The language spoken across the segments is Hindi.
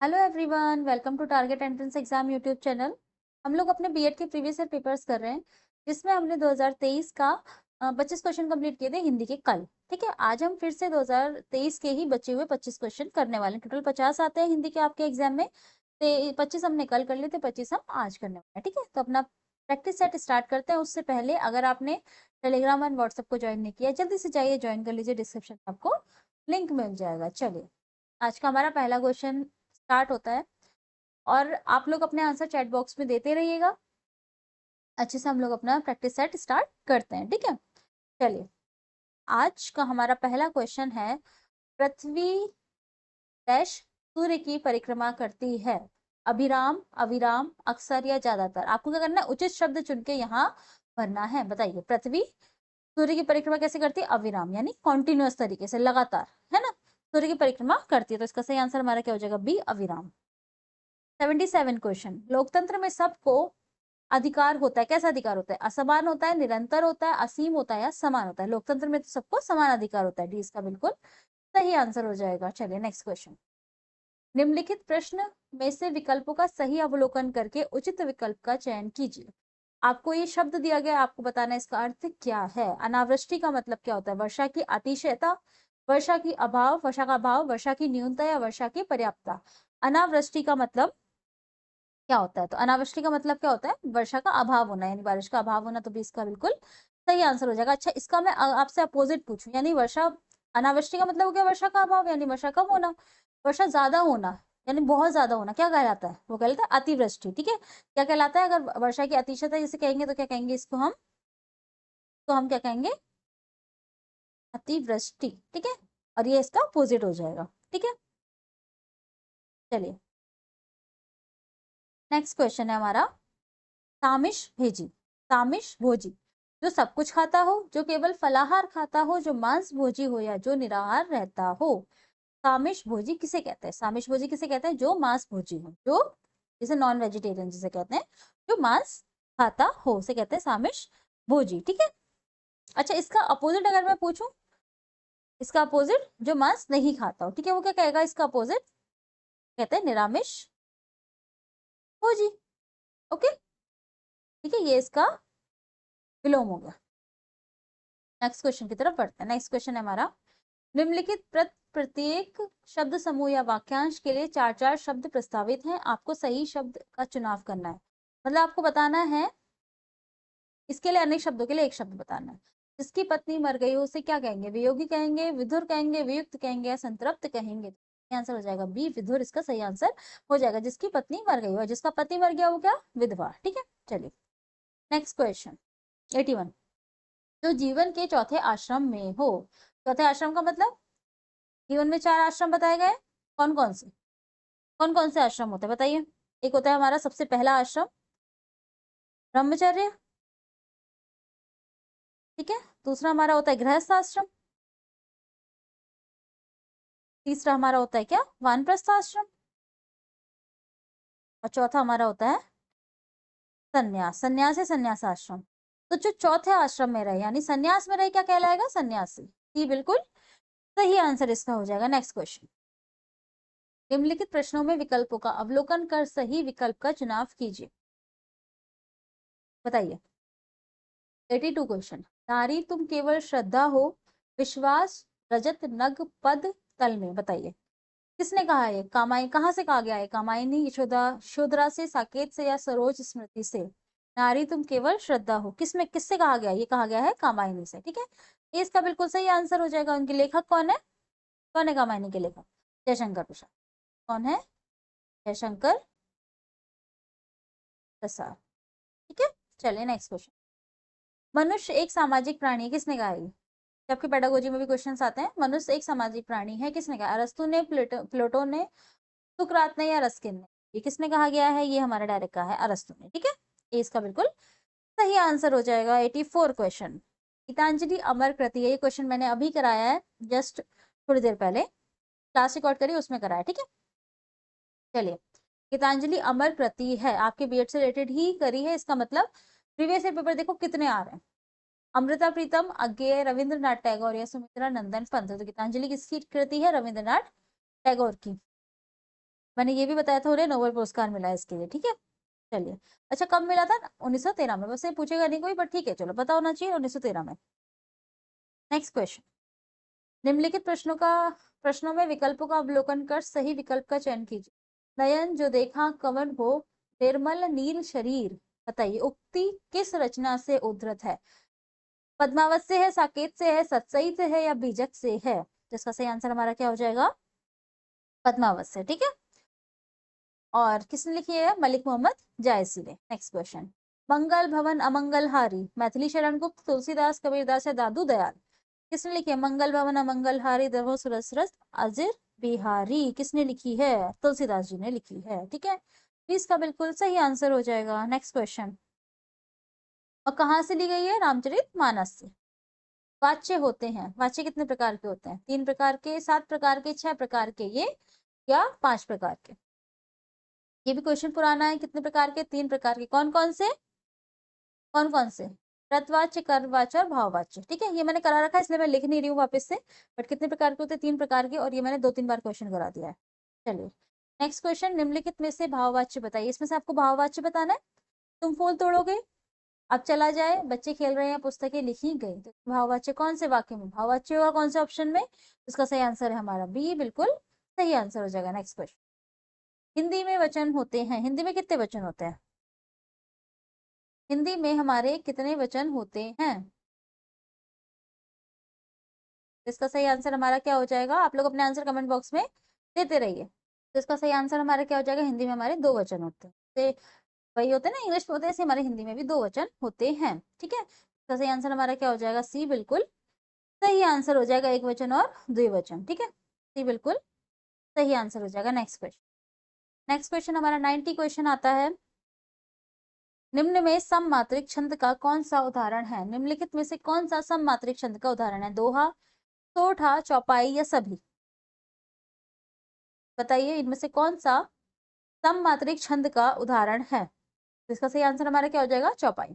Hello everyone, welcome to target entrance exam YouTube channel. हम लोग अपने बीएड के प्रीवियस ईयर पेपर्स कर रहे हैं, जिसमें हमने 2023 का 25 क्वेश्चन कंप्लीट किए थे हिंदी के कल। ठीक है, आज हम फिर से 2023 के ही बचे हुए 25 क्वेश्चन करने वाले हैं। टोटल 50 आते हैं हिंदी के आपके एग्जाम में। 25 हमने कल कर लिए थे, 25 हम आज करने वाले हैं। ठीक है, तो अपना प्रैक्टिस सेट स्टार्ट करते हैं। उससे पहले अगर आपने टेलीग्राम एंड व्हाट्सएप को ज्वाइन नहीं किया, जल्दी से जाइए, ज्वाइन कर लीजिए, डिस्क्रिप्शन में आपको लिंक मिल जाएगा। चलिए, आज का हमारा पहला क्वेश्चन स्टार्ट होता है और आप लोग अपने आंसर चैट बॉक्स में देते रहिएगा। अच्छे से हम लोग अपना प्रैक्टिस सेट स्टार्ट करते हैं। ठीक है, चलिए, आज का हमारा पहला क्वेश्चन है, पृथ्वी डैश सूर्य की परिक्रमा करती है। अभिराम, अविराम, अक्सर या ज्यादातर। आपको क्या करना है, उचित शब्द चुन के यहाँ भरना है। बताइए, पृथ्वी सूर्य की परिक्रमा कैसे करती है? अविराम, यानी कॉन्टिन्यूअस तरीके से, लगातार, है ना, सूर्य की परिक्रमा करती है। तो इसका सही आंसर हमारा क्या हो जाएगा? बी, अविराम। 77 क्वेश्चन, लोकतंत्र में सबको अधिकार होता है। कैसा अधिकार होता है? असमान होता है, निरंतर होता है, असीम होता है या समान होता है? लोकतंत्र में तो सबको समान अधिकार होता है। डी इसका बिल्कुल सही आंसर हो जाएगा। चलिए, नेक्स्ट क्वेश्चन। निम्नलिखित प्रश्न में से विकल्पों का सही अवलोकन करके उचित विकल्प का चयन कीजिए। आपको ये शब्द दिया गया, आपको बताना है इसका अर्थ क्या है। अनावृष्टि का मतलब क्या होता है? वर्षा की अतिशयता, वर्षा की अभाव, वर्षा का अभाव, वर्षा की न्यूनता या वर्षा की पर्याप्तता। अनावृष्टि का मतलब क्या होता है? तो अनावृष्टि का मतलब क्या होता है? वर्षा का अभाव होना, यानी बारिश का अभाव होना। तो भी इसका बिल्कुल सही आंसर हो जाएगा। अच्छा, इसका मैं आपसे अपोजिट पूछूं, यानी वर्षा, अनावृष्टि का मतलब हो गया वर्षा का अभाव, यानी वर्षा कम होना। वर्षा ज्यादा होना, यानी बहुत ज्यादा होना, क्या कहलाता है? वो कहलाता है अतिवृष्टि। ठीक है, क्या कहलाता है? अगर वर्षा की अतिशयता जिसे कहेंगे तो क्या कहेंगे इसको हम? तो हम क्या कहेंगे? अतिवृष्टि। ठीक है, और ये इसका अपोजिट हो जाएगा। ठीक है, चलिए, नेक्स्ट क्वेश्चन है हमारा, तामिश भेजी, तामिश भोजी। जो सब कुछ खाता हो, जो केवल फलाहार खाता हो, जो मांस भोजी हो या जो निराहार रहता हो। सामिश भोजी किसे कहते हैं? सामिश भोजी किसे कहते हैं? जो मांस भोजी हो, जो जिसे नॉन वेजिटेरियन जिसे कहते हैं, जो मांस खाता हो उसे कहते हैं सामिश भोजी। ठीक है, अच्छा, इसका अपोजिट अगर मैं पूछूं, इसका अपोजिट जो मांस नहीं खाता हो, ठीक है, वो क्या कहेगा? इसका अपोजिट कहते हैं निरामिष भोजी। ओके, ठीक है, ये इसका विलोम हो गया। नेक्स्ट क्वेश्चन की तरफ बढ़ते हैं। नेक्स्ट क्वेश्चन है हमारा, निम्नलिखित प्रत्येक शब्द समूह या वाक्यांश के लिए चार चार शब्द प्रस्तावित हैं। आपको सही शब्द का चुनाव करना है। मतलब आपको बताना है, इसके लिए अनेक शब्दों के लिए एक शब्द बताना है। जिसकी पत्नी मर गई हो उसे क्या कहेंगे? वियोगी कहेंगे, विधुर कहेंगे, वियुक्त कहेंगे या संतृप्त कहेंगे? आंसर हो जाएगा बी, विधुर इसका सही आंसर हो जाएगा। जिसकी पत्नी मर गई हो, जिसका पति मर गया वो क्या? विधवा। ठीक है, चलिए, नेक्स्ट क्वेश्चन 81। जो जीवन के चौथे आश्रम में हो। चौथे आश्रम का मतलब, जीवन में चार आश्रम बताए गए, कौन कौन से? कौन कौन से आश्रम होते हैं बताइए? एक होता है हमारा सबसे पहला आश्रम ब्रह्मचर्य, ठीक है। दूसरा हमारा होता है गृहस्थ आश्रम। तीसरा हमारा होता है क्या? वानप्रस्थ आश्रम। और चौथा हमारा होता है संन्यास, संन्यास है संन्यास आश्रम। तो जो चौथे आश्रम में रहे यानी संन्यास में रहे, क्या कहलाएगा? सन्यासी। ये बिल्कुल सही आंसर इसका हो जाएगा। नेक्स्ट क्वेश्चन, निम्नलिखित प्रश्नों में विकल्पों का अवलोकन कर सही विकल्प का चुनाव कीजिए। बताइए, 82 क्वेश्चन, नारी तुम केवल श्रद्धा हो, विश्वास, रजत, नग, पद, तल में। बताइए, किसने कहा है? कामाई, कहाँ से कहा गया है? कामायनी, यशोदा, शूद्रा से, साकेत से या सरोज स्मृति से? नारी तुम केवल श्रद्धा हो, किसमें, किससे कहा गया? ये कहा गया है कामायनी से। ठीक है, ये इसका बिल्कुल सही आंसर हो जाएगा। उनके लेखक कौन है? कौन है कामायनी के लेखक? जयशंकर प्रसाद। कौन है? जयशंकर प्रसाद। ठीक है, चलिए, नेक्स्ट क्वेश्चन। मनुष्य एक सामाजिक प्राणी है, किसने कहा है? जबकि पेडागोजी में भी क्वेश्चंस आते हैं। मनुष्य एक सामाजिक प्राणी है, किसने कहा? अरस्तु ने, प्लेटो ने, सुकरात ने या रस्किन ने? ये किसने कहा गया है? ये हमारा डायरेक्ट कहा है अरस्तु ने। ठीक है, ये इसका बिल्कुल सही आंसर हो जाएगा। 84 क्वेश्चन, गीतांजलि अमर कृति है। ये क्वेश्चन मैंने अभी कराया है, जस्ट थोड़ी देर पहले क्लास रिकॉर्ड करी उसमें कराया। ठीक है, चलिए, गीतांजलि अमर कृति है, आपके बीएड से रिलेटेड ही करी है। इसका मतलब प्रीवियस ईयर पेपर देखो कितने आ रहे हैं। अमृता प्रीतम, अज्ञेय, रविंद्रनाथ टैगोर या सुमित्रा नंदन पंत। तो गीतांजलि किसकी कृति है? रविंद्रनाथ टैगोर की। मैंने ये भी बताया था उन्हें नोबेल पुरस्कार मिला है इसके लिए, ठीक है। चलिए, अच्छा कब मिला था? 1913 में। वैसे पूछेगा नहीं कोई, बट ठीक है, चलो पता होना चाहिए 1913 में। नेक्स्ट क्वेश्चन, निम्नलिखित प्रश्नों में विकल्पों का अवलोकन कर सही विकल्प का चयन कीजिए। नयन जो देखा कमल हो, निर्मल नील शरीर। बताइए, उक्ति किस रचना से उद्धृत है? पद्मावत से है, साकेत से है, सतसई से है या बीजक से है? जिसका सही आंसर हमारा क्या हो जाएगा? पद्मावत से, ठीक है। और किसने लिखी है? मलिक मोहम्मद जायसी ने। नेक्स्ट क्वेश्चन, मंगल भवन अमंगल हारी, मैथिली शरण गुप्त, तुलसीदास, कबीरदास या दादू दयाल? किसने लिखी है? मंगल भवन अमंगल हारी दरहो सुरसरस अजिर बिहारी। किसने लिखी है? तुलसीदास जी ने लिखी है, ठीक है। इसका बिल्कुल सही आंसर हो जाएगा। नेक्स्ट क्वेश्चन, और कहाँ से ली गई है? रामचरितमानस से। वाच्य होते हैं, वाच्य कितने प्रकार के होते हैं? 3 प्रकार के, 7 प्रकार के, 6 प्रकार के, ये या 5 प्रकार के? ये भी क्वेश्चन पुराना है। कितने प्रकार के? 3 प्रकार के। कौन कौन से? कौन कौन से? रतवाच्य, कर्मवाच्य और भाववाच्य, ठीक है। ये मैंने करा रखा है इसलिए मैं लिख नहीं रही हूँ वापस से। बट कितने प्रकार के होते हैं? 3 प्रकार के, और ये मैंने 2-3 बार क्वेश्चन करा दिया है। चलिए, नेक्स्ट क्वेश्चन, निम्नलिखित में से भाववाच्य बताइए। इसमें से आपको भाववाच्य बताना है। तुम फूल तोड़ोगे, अब चला जाए, बच्चे खेल रहे हैं, पुस्तकें लिखी गई। तो भाववाच्य कौन से वाक्य में भाववाच्य होगा? कौन से ऑप्शन में? इसका सही आंसर है हमारा बी, बिल्कुल सही आंसर हो जाएगा। नेक्स्ट क्वेश्चन, हिंदी में वचन होते हैं। हिंदी में कितने वचन होते हैं? हिंदी में हमारे कितने वचन होते हैं? इसका सही आंसर हमारा क्या हो जाएगा? आप लोग अपने आंसर कमेंट बॉक्स में देते रहिए। तो इसका सही आंसर हमारा क्या हो जाएगा? हिंदी में हमारे 2 वचन होते हैं। वही होते हैं ना इंग्लिश में होते हैं, ऐसे हमारे हिंदी में भी 2 वचन होते हैं, ठीक है। इसका सही आंसर हमारा क्या हो जाएगा? सी, बिल्कुल सही आंसर हो जाएगा। 1 वचन और द्विवचन, ठीक है। सी बिल्कुल सही आंसर हो जाएगा। नेक्स्ट क्वेश्चन, नेक्स्ट क्वेश्चन हमारा 90 क्वेश्चन आता है। निम्न में सममात्रिक छंद का कौन सा उदाहरण है? निम्नलिखित में से कौन सा सममात्रिक छंद का उदाहरण है? दोहा, सोठा, चौपाई या सभी? बताइए, इनमें से कौन सा सममात्रिक छंद का उदाहरण है? तो इसका सही आंसर हमारा क्या हो जाएगा? चौपाई।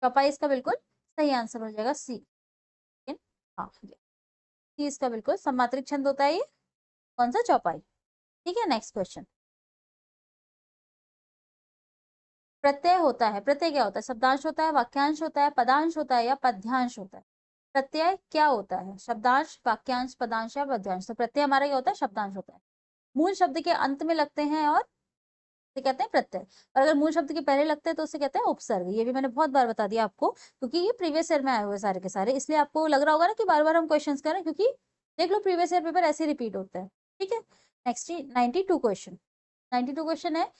चौपाई इसका बिल्कुल सही आंसर हो जाएगा, सी। हाँ, ये इसका बिल्कुल सममात्रिक छंद होता है। ये कौन सा? चौपाई, ठीक है। नेक्स्ट क्वेश्चन, प्रत्यय होता है। प्रत्यय क्या होता है? शब्दांश होता है, वाक्यांश होता है, पदांश होता है या पद्यांश होता है? प्रत्यय क्या होता है? शब्दांश, वाक्यांश, पदांश या पद्यांश? तो प्रत्यय हमारा क्या होता है? शब्दांश होता है। मूल शब्द के अंत में लगते हैं और उसे कहते हैं प्रत्यय। और अगर मूल शब्द के पहले लगते हैं तो उसे कहते हैं उपसर्ग। ये भी मैंने बहुत बार बता दिया आपको, क्योंकि ये प्रीवियस ईयर में आए हुए सारे के सारे, इसलिए आपको लग रहा होगा ना कि बार बार हम क्वेश्चन कर रहे हैं, क्योंकि देख लो प्रीवियस ईयर पेपर ऐसे रिपीट होता है, ठीक है। नेक्स्ट 92 क्वेश्चन, 92 क्वेश्चन है,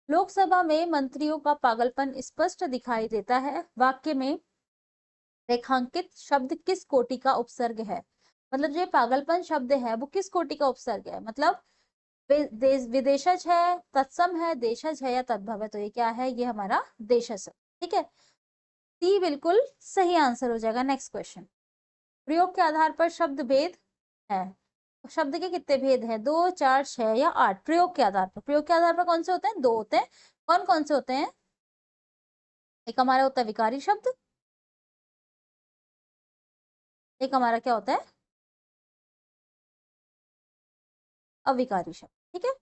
लोकसभा में मंत्रियों का पागलपन स्पष्ट दिखाई देता है। वाक्य में रेखांकित शब्द किस कोटि का उपसर्ग है? मतलब जो पागलपन शब्द है वो किस कोटि का उपसर्ग है? मतलब विदेशज है, तत्सम है, देशज है या तद्भव है? तो ये क्या है? ये हमारा देशज है, ठीक है। सी बिल्कुल सही आंसर हो जाएगा। नेक्स्ट क्वेश्चन, प्रयोग के आधार पर शब्द भेद है। शब्द के कितने भेद हैं? 2, 4, 6 या 8? प्रयोग के आधार पर, प्रयोग के आधार पर कौन से होते हैं? 2 होते हैं। कौन कौन से होते हैं? एक हमारा होता है विकारी शब्द, एक हमारा क्या होता है? अविकारी शब्द, ठीक है।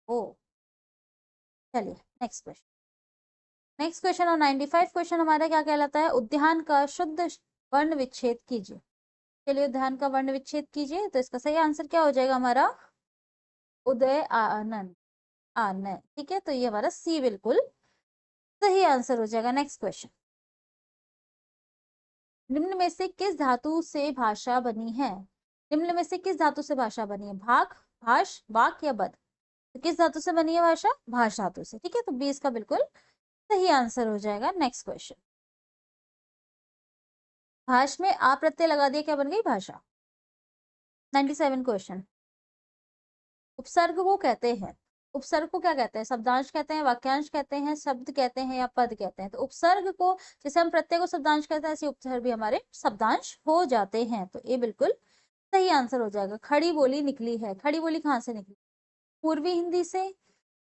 ओ, चलिए नेक्स्ट क्वेश्चन, नेक्स्ट क्वेश्चन और 95 क्वेश्चन हमारा क्या कहलाता है? उद्यान का शुद्ध वर्ण विच्छेद कीजिए। चलिए, उद्यान का वर्ण विच्छेद कीजिए। तो इसका सही आंसर क्या हो जाएगा हमारा? उदय आनंद, आनंद, ठीक है। तो ये हमारा सी बिल्कुल सही आंसर हो जाएगा। नेक्स्ट क्वेश्चन, निम्न में से किस धातु से भाषा बनी है? निम्न में से किस धातु से भाषा बनी है? भाग, भाष, वाक या बद? तो किस धातु से बनी है भाषा? भाष धातु से, ठीक है। तो बी इसका बिल्कुल सही आंसर हो जाएगा। नेक्स्ट क्वेश्चन, भाष में आ प्रत्यय लगा दिया, क्या बन गई? भाषा। 97 क्वेश्चन, उपसर्ग को कहते हैं, उपसर्ग को क्या कहते हैं? शब्दांश कहते हैं, वाक्यांश कहते हैं, शब्द कहते हैं या पद कहते हैं? तो उपसर्ग को, जैसे हम प्रत्यय को शब्दांश कहते हैं, ऐसे उपसर्ग भी हमारे शब्दांश हो जाते हैं। तो ये बिल्कुल सही आंसर हो जाएगा। खड़ी बोली निकली है। खड़ी बोली कहाँ से निकली? पूर्वी हिंदी से,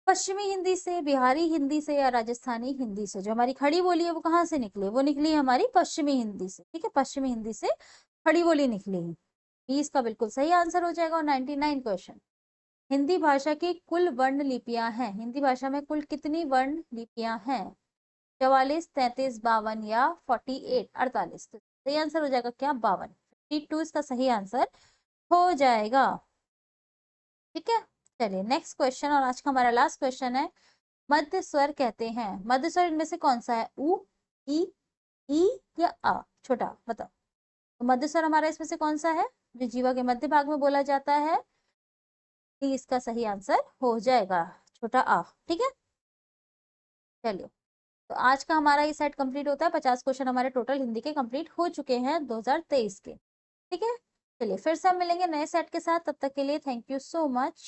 पश्चिमी हिंदी से, बिहारी हिंदी से या राजस्थानी हिंदी से? जो हमारी खड़ी बोली है वो कहाँ से निकली? वो निकली है हमारी पश्चिमी हिंदी से, ठीक है। पश्चिमी हिंदी से खड़ी बोली निकली है। बी इसका बिल्कुल सही आंसर हो जाएगा। और 99 क्वेश्चन, हिंदी भाषा की कुल वर्ण लिपियां हैं। हिंदी भाषा में कुल कितनी वर्ण लिपियां हैं? 44, 33, 52 या 48, 48। तो सही आंसर हो जाएगा क्या? 52। 52 इसका सही आंसर हो जाएगा। ठीक है, चलिए नेक्स्ट क्वेश्चन, और आज का हमारा लास्ट क्वेश्चन है, मध्य स्वर कहते हैं। मध्य स्वर इनमें से कौन सा है? उ, ई या आ? छोटा बताओ। तो मध्य स्वर हमारा इसमें से कौन सा है जो जीवा के मध्य भाग में बोला जाता है? डी इसका सही आंसर हो जाएगा, छोटा आ। ठीक है, चलिए तो आज का हमारा ये सेट कंप्लीट होता है। 50 क्वेश्चन हमारे टोटल हिंदी के कंप्लीट हो चुके हैं 2023 के। ठीक है, चलिए फिर से हम मिलेंगे नए सेट के साथ। तब तक के लिए थैंक यू सो मच।